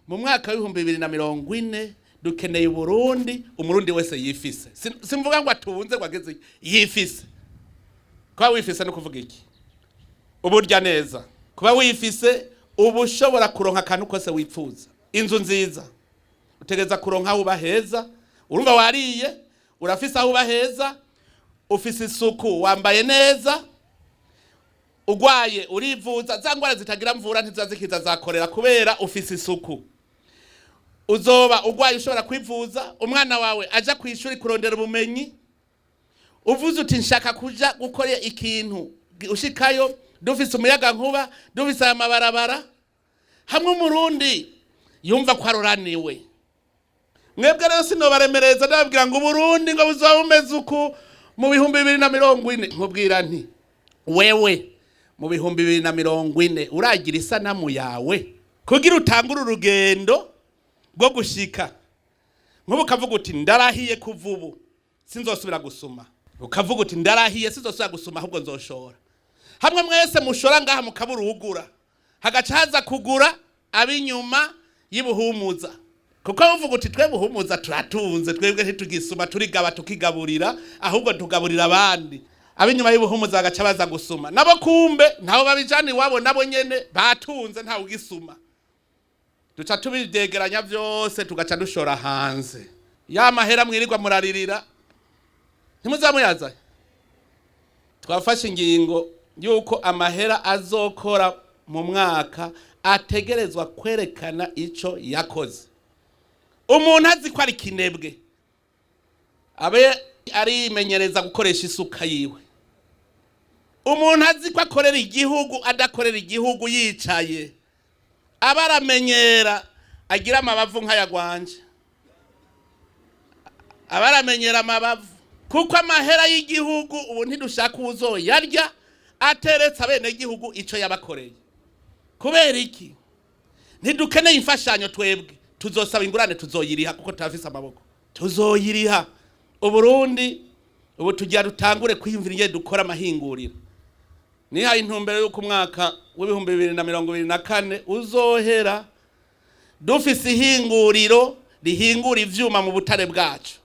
mu mwaka w'ibihumbi 2040 dukeneye Burundi umurundi wese yifise. Simvuga ngo atunze gwageze yifise. Kwa wifise no kuvuga iki? Uburya neza. Kuba wifise ubushobora kuronka akantu kose wipfuza. Inzu nziza. Utegeza kuronka aho ubaheza. Urumva wariye, urafise aho ubaheza, ufise isuku, wambaye neza. Ugwaye urivuza, za ngwara zitagira mvura ntizazikiza zakorera kubera ufise isuku. Uzoba ugwaye ushobora kwivuza, umwana wawe aja kwishuri kurondera ubumenyi. Uvuze uti nshaka kuja gukora ikintu, ushikayo dufise umuyaga nkuba, dufise amabarabara. Hamwe umurundi yumva ko aroraniwe. Mwebwe rero sinobaremereza ndababwira ngo Burundi ngo buzoba bumeze uku mu bihumbi 2040. Nkubwira nti wewe mu bihumbi 2040 uragira isanamu yawe kugira utangura urugendo rwo gushika. Nkubu kavuga uti ndarahiye kuvubu sinzosubira gusuma. Ukavuga uti ndarahiye sinzosubira gusuma ahubwo nzoshora. Hamwe mwese mushora ngaha mukaburugura. Hagacaza kugura abinyuma yibuhumuza. Kuko uvuga uti twe buhumuza turatunze twebwe ntitugisuma turigaba tukigaburira ahubwo tugaburira abandi. Abinyuma yibuhumuza agaca baza gusuma. Nabo kumbe ntaho babijani wabo nabo nyene batunze ntaho ugisuma. Duca tubidegeranya vyose tugaca dushora hanze. Ya mahera mwirirwa muraririra. Ntimuzamuyaza. Twafashe ingingo yuko amahera azokora mu mwaka ategerezwa kwerekana ico yakoze. Umuntu azi ko ari kinebwe abe arimenyereza gukoresha isuka yiwe. Umuntu azi ko akorera igihugu adakorera igihugu yicaye abaramenyera agira amabavu nk'ayagwanje. Abaramenyera amabavu kuko amahera y'igihugu ubu ntidushaka uzoyarya ateretse abene igihugu ico yabakoreye. Kubera iki? Ntidukeneye imfashanyo twebwe. Tuzosaba ingurane tuzoyiriha kuko tafise amaboko. Tuzoyiriha. Uburundi ubu tugiye dutangure kwiyumvira ingene dukora amahinguriro. Nihaye intumbero yo ku mwaka w'ibihumbi 2024 uzohera dufise ihinguriro rihingura ivyuma mu butare bwacu.